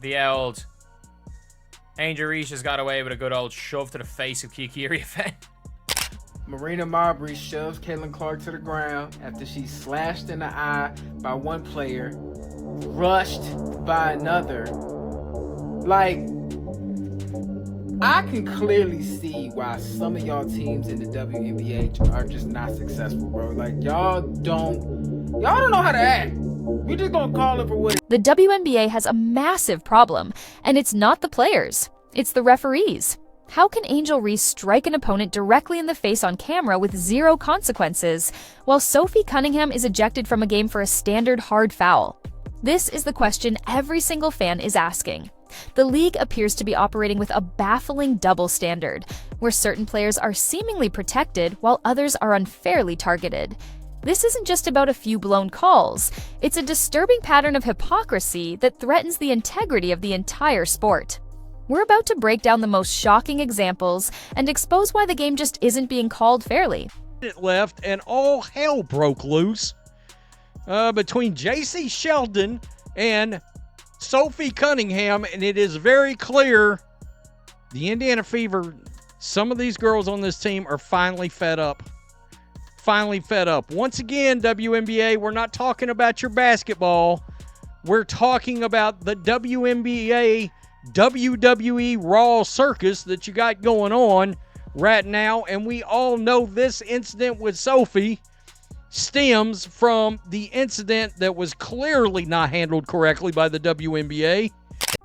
The old Angel Reese just got away with a good old shove to the face of Kikiri fan. Marina Marbury shoves Caitlin Clark to the ground after she's slashed in the eye by one player, rushed by another. Like, I can clearly see why some of y'all teams in the WNBA are just not successful, bro. Like, y'all don't know how to act. We just gonna call it for what it is. The WNBA has a massive problem, and it's not the players, it's the referees. How can Angel Reese strike an opponent directly in the face on camera with zero consequences, while Sophie Cunningham is ejected from a game for a standard hard foul? This is the question every single fan is asking. The league appears to be operating with a baffling double standard, where certain players are seemingly protected while others are unfairly targeted. This isn't just about a few blown calls, it's a disturbing pattern of hypocrisy that threatens the integrity of the entire sport. We're about to break down the most shocking examples and expose why the game just isn't being called fairly. Left and all hell broke loose between J.C. Sheldon and Sophie Cunningham, and it is very clear the Indiana Fever, some of these girls on this team are finally fed up. Finally fed up. Once again, WNBA, we're not talking about your basketball. We're talking about the WNBA WWE Raw circus that you got going on right now, and we all know this incident with Sophie stems from the incident that was clearly not handled correctly by the WNBA.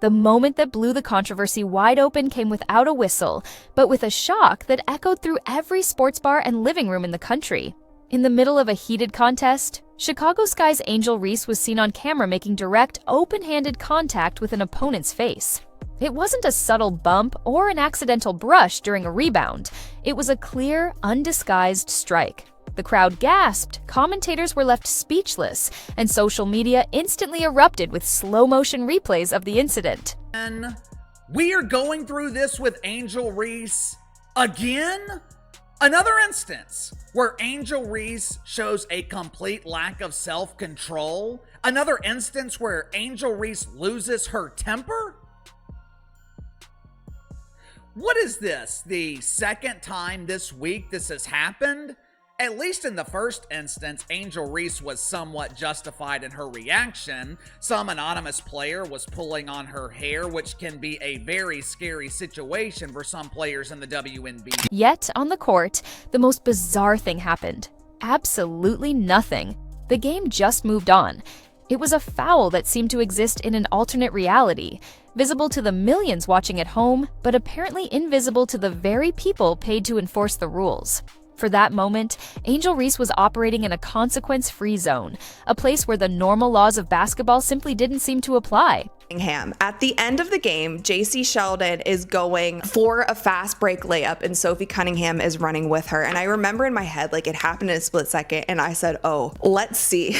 The moment that blew the controversy wide open came without a whistle, but with a shock that echoed through every sports bar and living room in the country. In the middle of a heated contest, Chicago Sky's Angel Reese was seen on camera making direct, open-handed contact with an opponent's face. It wasn't a subtle bump or an accidental brush during a rebound. It was a clear, undisguised strike. The crowd gasped, commentators were left speechless, and social media instantly erupted with slow-motion replays of the incident. And we are going through this with Angel Reese again? Another instance where Angel Reese shows a complete lack of self-control? Another instance where Angel Reese loses her temper? What is this? The second time this week this has happened? At least in the first instance, Angel Reese was somewhat justified in her reaction. Some anonymous player was pulling on her hair, which can be a very scary situation for some players in the WNBA. Yet, on the court, the most bizarre thing happened. Absolutely nothing. The game just moved on. It was a foul that seemed to exist in an alternate reality, visible to the millions watching at home, but apparently invisible to the very people paid to enforce the rules. For that moment, Angel Reese was operating in a consequence-free zone, a place where the normal laws of basketball simply didn't seem to apply. At the end of the game, J.C. Sheldon is going for a fast break layup and Sophie Cunningham is running with her. And I remember in my head, like, it happened in a split second, and I said, oh, let's see.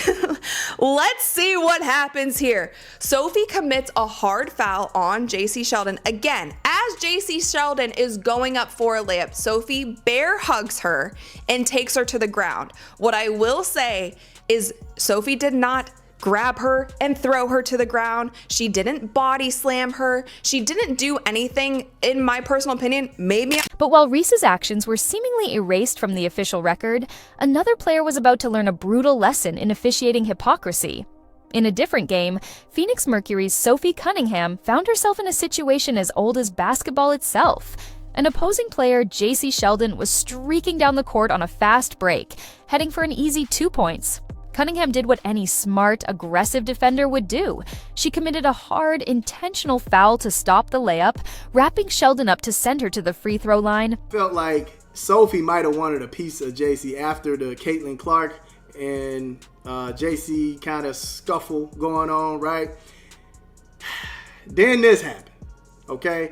Let's see what happens here. Sophie commits a hard foul on J.C. Sheldon. Again, as J.C. Sheldon is going up for a layup, Sophie bear hugs her and takes her to the ground. What I will say is Sophie did not grab her and throw her to the ground. She didn't body slam her. She didn't do anything, in my personal opinion, maybe. But while Reese's actions were seemingly erased from the official record, another player was about to learn a brutal lesson in officiating hypocrisy. In a different game, Phoenix Mercury's Sophie Cunningham found herself in a situation as old as basketball itself. An opposing player, J.C. Sheldon, was streaking down the court on a fast break, heading for an easy 2 points. Cunningham did what any smart, aggressive defender would do. She committed a hard, intentional foul to stop the layup, wrapping Sheldon up to send her to the free throw line. Felt like Sophie might have wanted a piece of JC after the Caitlin Clark and JC kind of scuffle going on, right? Then this happened, okay?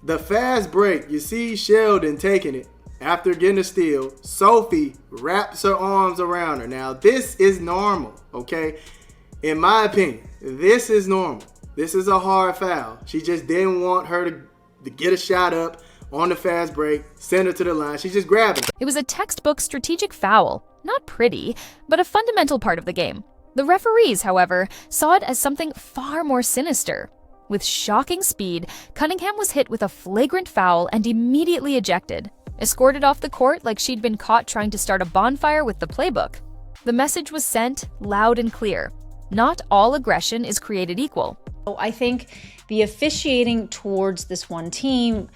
The fast break, you see Sheldon taking it. After getting a steal, Sophie wraps her arms around her. Now, this is normal, okay? In my opinion, this is normal. This is a hard foul. She just didn't want her to get a shot up on the fast break, send her to the line. She's just grabbing. It was a textbook strategic foul. Not pretty, but a fundamental part of the game. The referees, however, saw it as something far more sinister. With shocking speed, Cunningham was hit with a flagrant foul and immediately ejected, escorted off the court like she'd been caught trying to start a bonfire with the playbook. The message was sent loud and clear. Not all aggression is created equal. I think the officiating towards this one team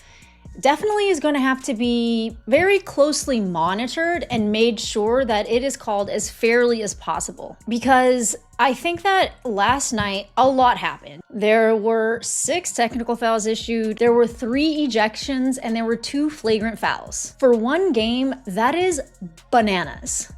definitely is going to have to be very closely monitored and made sure that it is called as fairly as possible. Because I think that last night, a lot happened. There were 6 technical fouls issued, there were 3 ejections, and there were 2 flagrant fouls. For one game, that is bananas.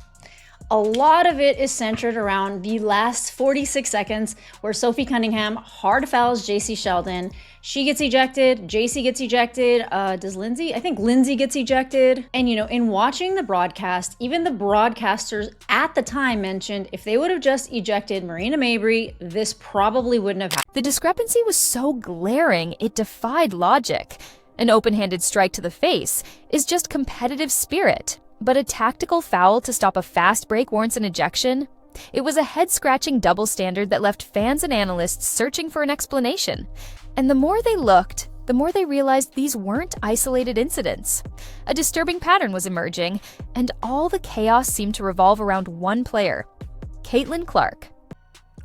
A lot of it is centered around the last 46 seconds where Sophie Cunningham hard fouls JC Sheldon. She gets ejected, JC gets ejected, does Lindsay? I think Lindsay gets ejected. And you know, in watching the broadcast, even the broadcasters at the time mentioned if they would have just ejected Marina Mabry, this probably wouldn't have happened. The discrepancy was so glaring, it defied logic. An open-handed strike to the face is just competitive spirit. But a tactical foul to stop a fast break warrants an ejection? It was a head-scratching double standard that left fans and analysts searching for an explanation. And the more they looked, the more they realized these weren't isolated incidents. A disturbing pattern was emerging, and all the chaos seemed to revolve around one player, Caitlin Clark.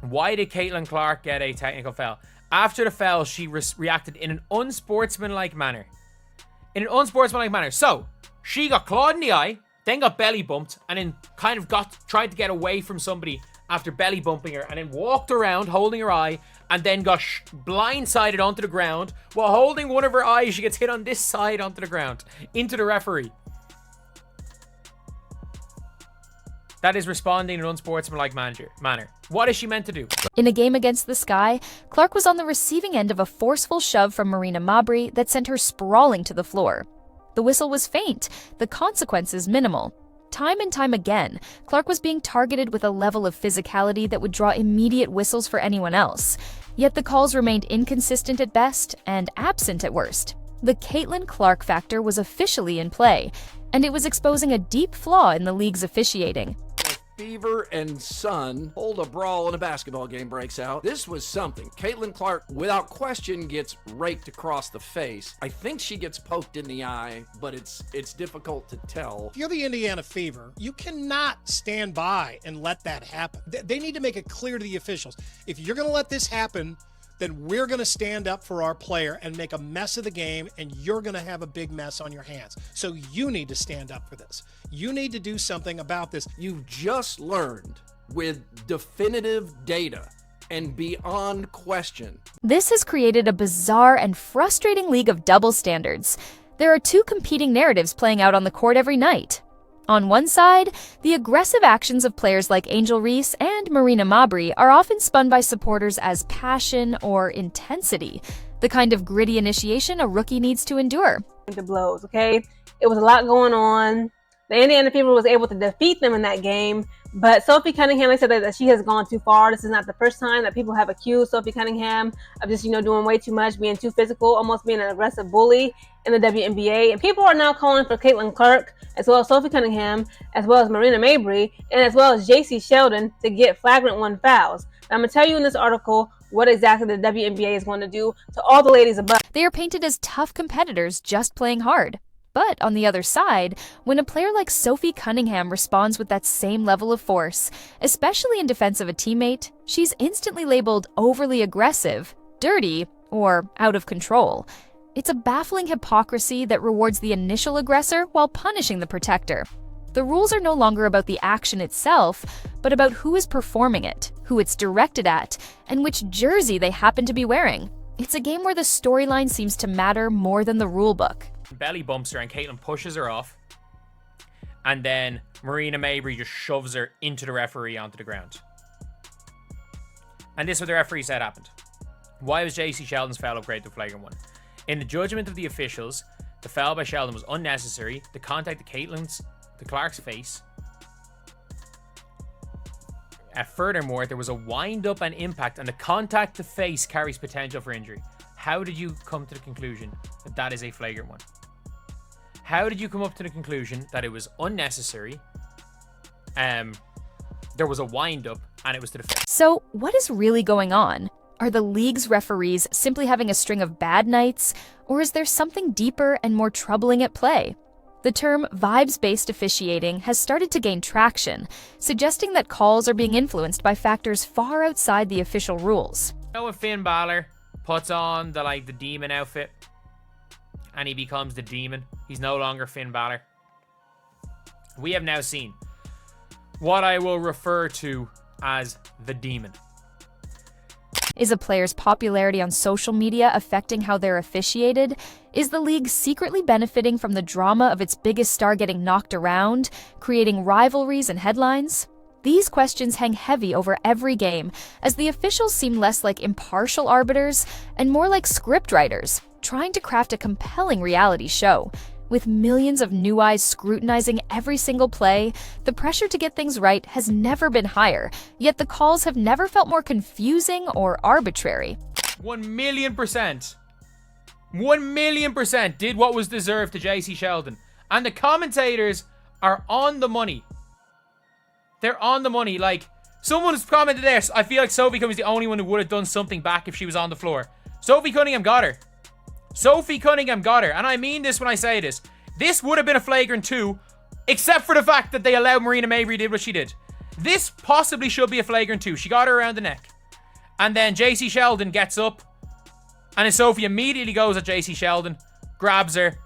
Why did Caitlin Clark get a technical foul? After the foul, she reacted in an unsportsmanlike manner. So, she got clawed in the eye, then got belly bumped, and then kind of tried to get away from somebody after belly bumping her, and then walked around holding her eye, and then got blindsided onto the ground. While holding one of her eyes, she gets hit on this side onto the ground, into the referee. That is responding in an unsportsmanlike manner. What is she meant to do? In a game against the Sky, Clark was on the receiving end of a forceful shove from Marina Mabry that sent her sprawling to the floor. The whistle was faint, the consequences minimal. Time and time again, Clark was being targeted with a level of physicality that would draw immediate whistles for anyone else. Yet the calls remained inconsistent at best and absent at worst. The Caitlin Clark factor was officially in play, and it was exposing a deep flaw in the league's officiating. Fever and sun hold a brawl and a basketball game breaks out. This was something. Caitlin Clark, without question, gets raked across the face. I think she gets poked in the eye, but it's difficult to tell. If you're the Indiana Fever, you cannot stand by and let that happen. They need to make it clear to the officials. If you're going to let this happen, then we're going to stand up for our player and make a mess of the game, and you're going to have a big mess on your hands. So you need to stand up for this. You need to do something about this. You've just learned with definitive data and beyond question. This has created a bizarre and frustrating league of double standards. There are 2 competing narratives playing out on the court every night. On one side, the aggressive actions of players like Angel Reese and Marina Mabry are often spun by supporters as passion or intensity, the kind of gritty initiation a rookie needs to endure. The blows, okay? It was a lot going on. The Indiana Fever was able to defeat them in that game, but Sophie Cunningham, they said that she has gone too far. This is not the first time that people have accused Sophie Cunningham of just, doing way too much, being too physical, almost being an aggressive bully in the WNBA. And people are now calling for Caitlin Clark, as well as Sophie Cunningham, as well as Marina Mabry, and as well as JC Sheldon to get flagrant 1 fouls. Now, I'm going to tell you in this article what exactly the WNBA is going to do to all the ladies above. They are painted as tough competitors just playing hard. But on the other side, when a player like Sophie Cunningham responds with that same level of force, especially in defense of a teammate, she's instantly labeled overly aggressive, dirty, or out of control. It's a baffling hypocrisy that rewards the initial aggressor while punishing the protector. The rules are no longer about the action itself, but about who is performing it, who it's directed at, and which jersey they happen to be wearing. It's a game where the storyline seems to matter more than the rulebook. Belly bumps her and Caitlin pushes her off. And then Marina Mabry just shoves her into the referee onto the ground. And this is what the referee said happened. Why was JC Sheldon's foul upgraded to flagrant 1? In the judgment of the officials, the foul by Sheldon was unnecessary. The contact to Clark's face. Furthermore, there was a wind-up and impact, and the contact to face carries potential for injury. How did you come to the conclusion that that is a flagrant 1? How did you come up to the conclusion that it was unnecessary? There was a wind-up, and it was to the face. So, what is really going on? Are the league's referees simply having a string of bad nights, or is there something deeper and more troubling at play? The term vibes-based officiating has started to gain traction, suggesting that calls are being influenced by factors far outside the official rules. You know when Finn Balor puts on the demon outfit and he becomes the demon? He's no longer Finn Balor. We have now seen what I will refer to as the demon. Is a player's popularity on social media affecting how they're officiated? Is the league secretly benefiting from the drama of its biggest star getting knocked around, creating rivalries and headlines? These questions hang heavy over every game, as the officials seem less like impartial arbiters and more like scriptwriters, trying to craft a compelling reality show. With millions of new eyes scrutinizing every single play, the pressure to get things right has never been higher, yet the calls have never felt more confusing or arbitrary. 1,000,000%. 1,000,000% did what was deserved to JC Sheldon. And the commentators are on the money. They're on the money. Someone's commented this. I feel like Sophie Cunningham was the only one who would have done something back if she was on the floor. Sophie Cunningham got her. Sophie Cunningham got her. And I mean this when I say this. This would have been a flagrant 2, except for the fact that they allowed Marina Mabry did what she did. This possibly should be a flagrant 2. She got her around the neck. And then JC Sheldon gets up. And then Sophie immediately goes at JC Sheldon. Grabs her.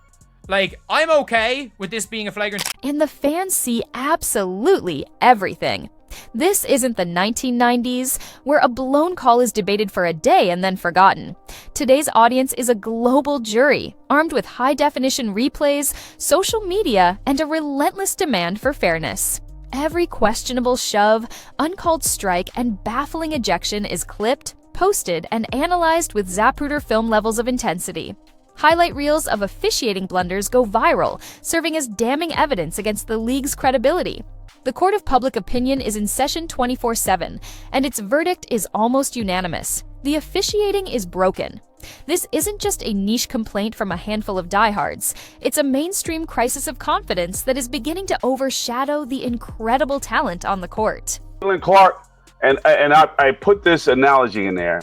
I'm okay with this being a flagrant. And the fans see absolutely everything. This isn't the 1990s, where a blown call is debated for a day and then forgotten. Today's audience is a global jury, armed with high-definition replays, social media, and a relentless demand for fairness. Every questionable shove, uncalled strike, and baffling ejection is clipped, posted, and analyzed with Zapruder film levels of intensity. Highlight reels of officiating blunders go viral, serving as damning evidence against the league's credibility. The court of public opinion is in session 24/7, and its verdict is almost unanimous. The officiating is broken. This isn't just a niche complaint from a handful of diehards. It's a mainstream crisis of confidence that is beginning to overshadow the incredible talent on the court. Caitlin Clark, and I put this analogy in there.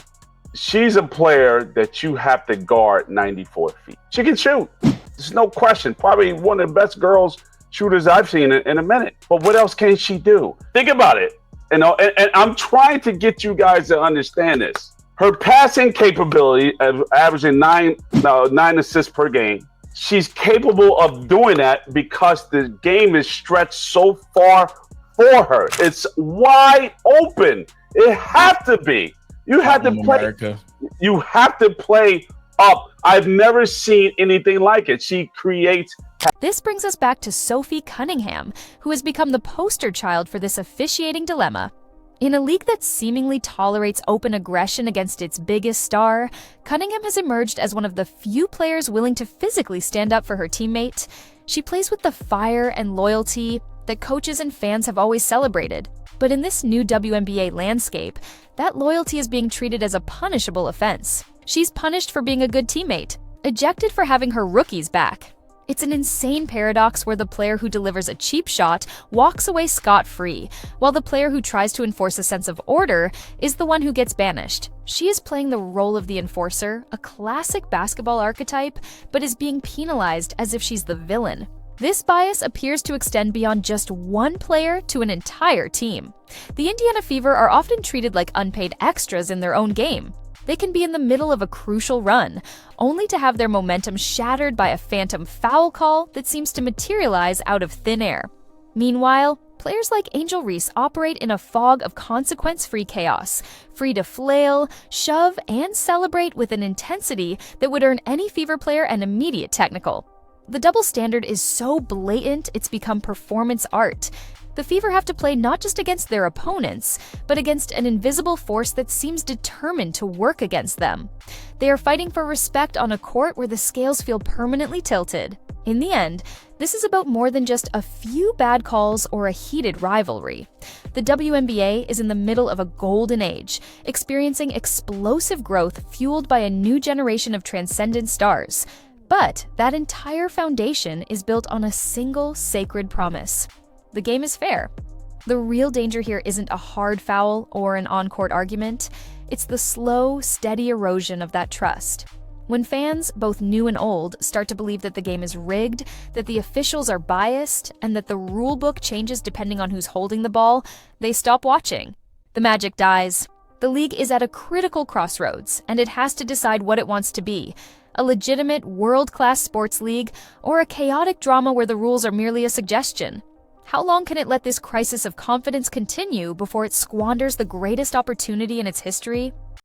She's a player that you have to guard 94 feet. She can shoot. There's no question. Probably one of the best girls shooters I've seen in a minute. But what else can she do? Think about it. And I'm trying to get you guys to understand this. Her passing capability of averaging nine assists per game. She's capable of doing that because the game is stretched so far for her. It's wide open. It has to be. You have to play. America. You have to play up. I've never seen anything like it. She creates. This brings us back to Sophie Cunningham, who has become the poster child for this officiating dilemma. In a league that seemingly tolerates open aggression against its biggest star, Cunningham has emerged as one of the few players willing to physically stand up for her teammate. She plays with the fire and loyalty that coaches and fans have always celebrated. But in this new WNBA landscape, that loyalty is being treated as a punishable offense. She's punished for being a good teammate, ejected for having her rookies back. It's an insane paradox where the player who delivers a cheap shot walks away scot-free, while the player who tries to enforce a sense of order is the one who gets banished. She is playing the role of the enforcer, a classic basketball archetype, but is being penalized as if she's the villain. This bias appears to extend beyond just one player to an entire team. The Indiana Fever are often treated like unpaid extras in their own game. They can be in the middle of a crucial run, only to have their momentum shattered by a phantom foul call that seems to materialize out of thin air. Meanwhile, players like Angel Reese operate in a fog of consequence-free chaos, free to flail, shove, and celebrate with an intensity that would earn any Fever player an immediate technical. The double standard is so blatant it's become performance art. The Fever have to play not just against their opponents, but against an invisible force that seems determined to work against them. They are fighting for respect on a court where the scales feel permanently tilted. In the end, this is about more than just a few bad calls or a heated rivalry. The WNBA is in the middle of a golden age, experiencing explosive growth fueled by a new generation of transcendent stars. But that entire foundation is built on a single sacred promise. The game is fair. The real danger here isn't a hard foul or an on-court argument. It's the slow, steady erosion of that trust. When fans, both new and old, start to believe that the game is rigged, that the officials are biased, and that the rule book changes depending on who's holding the ball, they stop watching. The magic dies. The league is at a critical crossroads, and it has to decide what it wants to be: a legitimate, world-class sports league, or a chaotic drama where the rules are merely a suggestion. How long can it let this crisis of confidence continue before it squanders the greatest opportunity in its history?